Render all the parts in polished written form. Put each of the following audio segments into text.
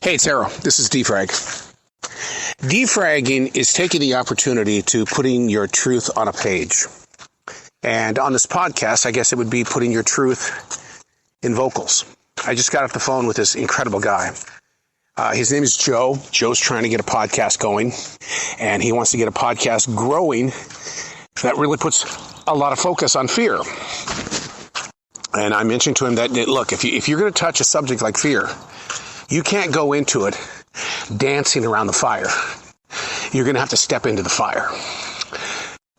Hey, it's Arrow. This is Frag. Defragging is taking the opportunity to putting your truth on a page. And on this podcast, I guess it would be putting your truth in vocals. I just got off the phone with this incredible guy. His name is Joe. Joe's trying to get a podcast going, and he wants to get a podcast growing that really puts a lot of focus on fear. And I mentioned to him that, look, if you're going to touch a subject like fear, you can't go into it dancing around the fire. You're going to have to step into the fire.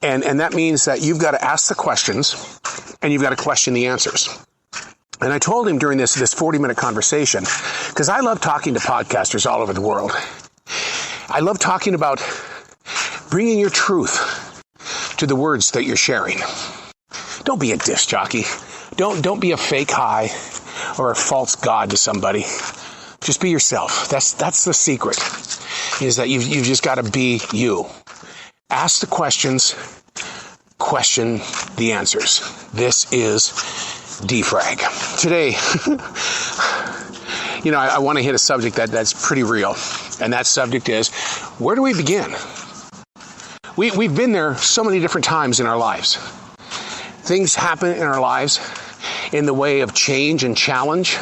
And that means that you've got to ask the questions and you've got to question the answers. And I told him during this 40-minute conversation, because I love talking to podcasters all over the world. I love talking about bringing your truth to the words that you're sharing. Don't be a disc jockey. Don't be a fake high or a false god to somebody. Just be yourself. That's the secret, is that you've just got to be you. Ask the questions, question the answers. This is Defrag. Today, I want to hit a subject that's pretty real, and that subject is, where do we begin? We've been there so many different times in our lives. Things happen in our lives in the way of change and challenge.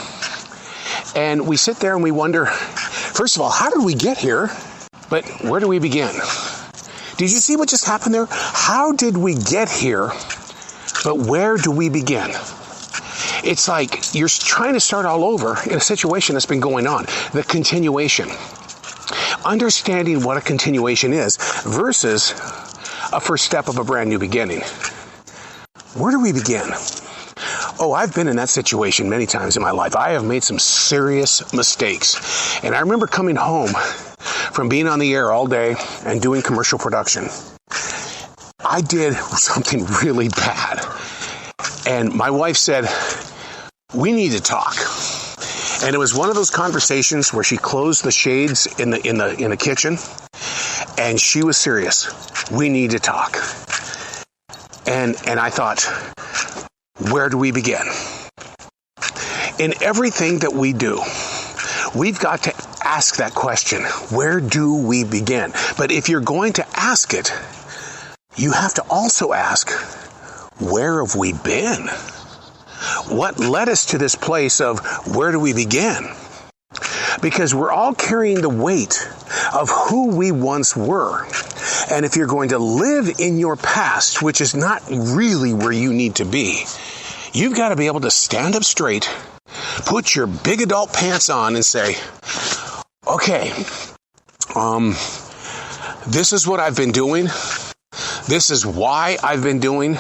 And we sit there and we wonder, first of all, how did we get here? But where do we begin? Did you see what just happened there? How did we get here? But where do we begin? It's like you're trying to start all over in a situation that's been going on. The continuation. Understanding what a continuation is versus a first step of a brand new beginning. Where do we begin? Oh, I've been in that situation many times in my life. I have made some serious mistakes. And I remember coming home from being on the air all day and doing commercial production. I did something really bad. And my wife said, we need to talk. And it was one of those conversations where she closed the shades in the kitchen, and she was serious. We need to talk. And I thought, where do we begin? In everything that we do, we've got to ask that question. Where do we begin? But if you're going to ask it, you have to also ask, where have we been? What led us to this place of where do we begin? Because we're all carrying the weight of who we once were. And if you're going to live in your past, which is not really where you need to be, you've got to be able to stand up straight, put your big adult pants on and say, okay, this is what I've been doing. This is why I've been doing.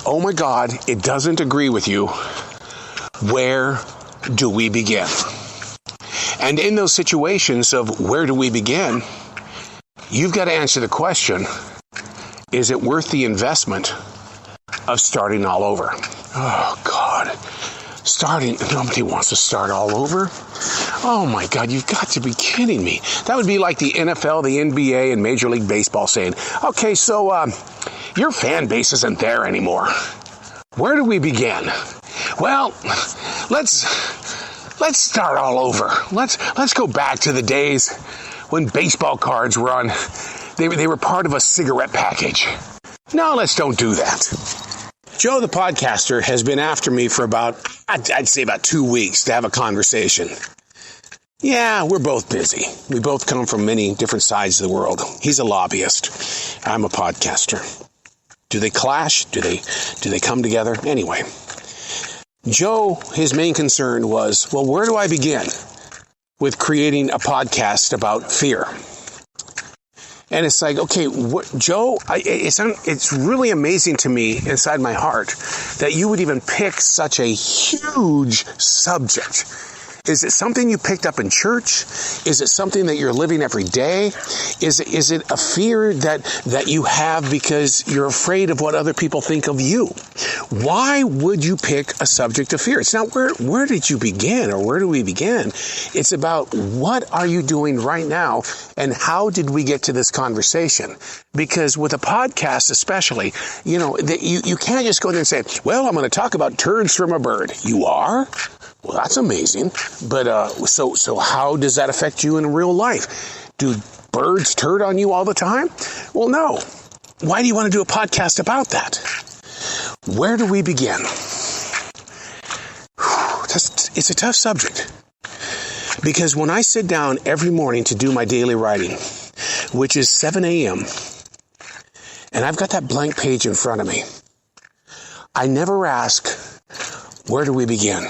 Oh my God, it doesn't agree with you. Where do we begin? And in those situations of where do we begin, you've got to answer the question, is it worth the investment of starting all over? Oh God, nobody wants to start all over. Oh my God, you've got to be kidding me. That would be like the NFL, the NBA, and Major League Baseball saying, okay, so your fan base isn't there anymore. Where do we begin? Well, let's start all over. Let's go back to the days when baseball cards were on, they were part of a cigarette package. No, don't do that. Joe, the podcaster, has been after me for I'd say about 2 weeks to have a conversation. Yeah, we're both busy. We both come from many different sides of the world. He's a lobbyist. I'm a podcaster. Do they clash? Do they come together? Anyway, Joe, his main concern was, well, where do I begin with creating a podcast about fear? And it's like, okay, Joe, it's really amazing to me inside my heart that you would even pick such a huge subject. Is it something you picked up in church? Is it something that you're living every day? Is it a fear that you have because you're afraid of what other people think of you? Why would you pick a subject of fear? It's not where did you begin or where do we begin? It's about what are you doing right now and how did we get to this conversation? Because with a podcast especially, you can't just go there and say, well, I'm going to talk about turds from a bird. You are? Well, that's amazing. But so how does that affect you in real life? Do birds turd on you all the time? Well, no. Why do you want to do a podcast about that? Where do we begin? It's a tough subject. Because when I sit down every morning to do my daily writing, which is 7 a.m., and I've got that blank page in front of me, I never ask, where do we begin?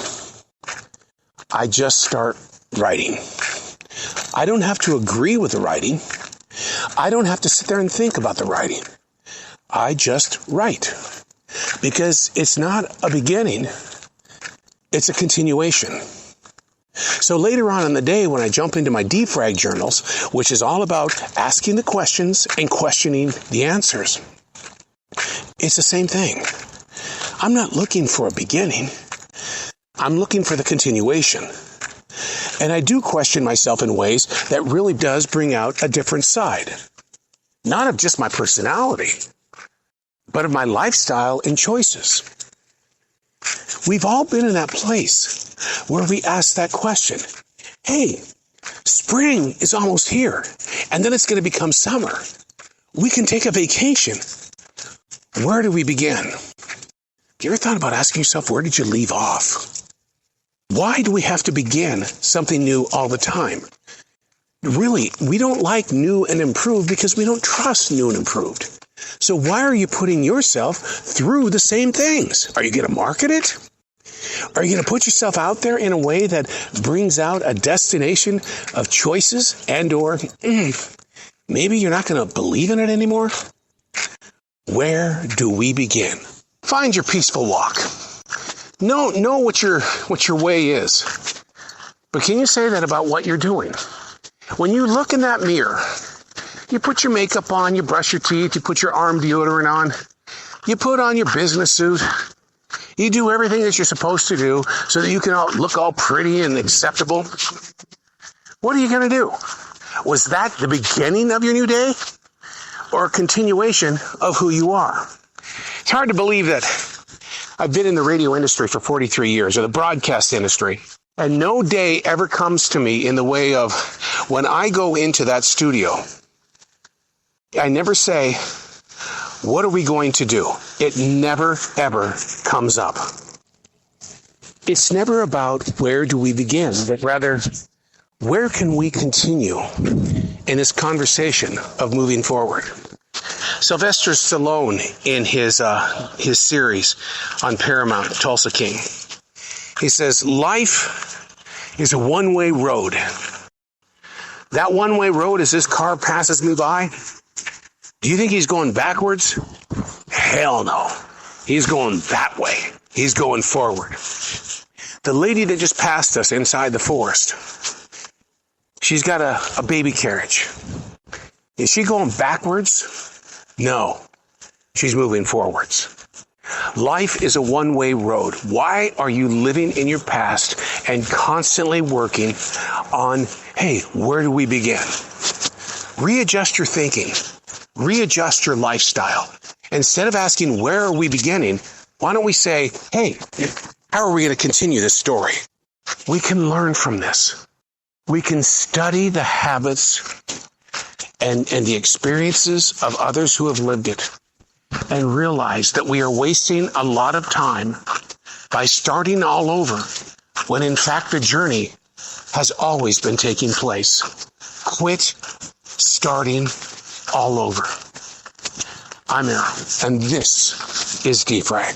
I just start writing. I don't have to agree with the writing. I don't have to sit there and think about the writing. I just write. Because it's not a beginning, it's a continuation. So later on in the day, when I jump into my Frag journals, which is all about asking the questions and questioning the answers, it's the same thing. I'm not looking for a beginning. I'm looking for the continuation. And I do question myself in ways that really does bring out a different side. Not of just my personality, but of my lifestyle and choices. We've all been in that place where we ask that question. Hey, spring is almost here, and then it's going to become summer. We can take a vacation. Where do we begin? Have you ever thought about asking yourself, where did you leave off? Why do we have to begin something new all the time? Really, we don't like new and improved because we don't trust new and improved. So why are you putting yourself through the same things? Are you going to market it? Are you going to put yourself out there in a way that brings out a destination of choices and or maybe you're not going to believe in it anymore? Where do we begin? Find your peaceful walk. Know what your way is. But can you say that about what you're doing? When you look in that mirror, you put your makeup on, you brush your teeth, you put your arm deodorant on, you put on your business suit, you do everything that you're supposed to do so that you can look all pretty and acceptable. What are you going to do? Was that the beginning of your new day or a continuation of who you are? It's hard to believe that I've been in the radio industry for 43 years, or the broadcast industry, and no day ever comes to me in the way of when I go into that studio, I never say, what are we going to do? It never, ever comes up. It's never about where do we begin, but rather, where can we continue in this conversation of moving forward? Sylvester Stallone, in his series on Paramount, Tulsa King, he says, life is a one-way road. That one-way road, as this car passes me by, do you think he's going backwards? Hell no. He's going that way. He's going forward. The lady that just passed us inside the forest, she's got a baby carriage. Is she going backwards? No. She's moving forwards. Life is a one-way road. Why are you living in your past and constantly working on, hey, where do we begin? Readjust your thinking. Readjust your lifestyle. Instead of asking, where are we beginning? Why don't we say, hey, how are we going to continue this story? We can learn from this. We can study the habits and the experiences of others who have lived it and realize that we are wasting a lot of time by starting all over when in fact the journey has always been taking place. Quit starting all over. I'm Aaron, and this is Frag.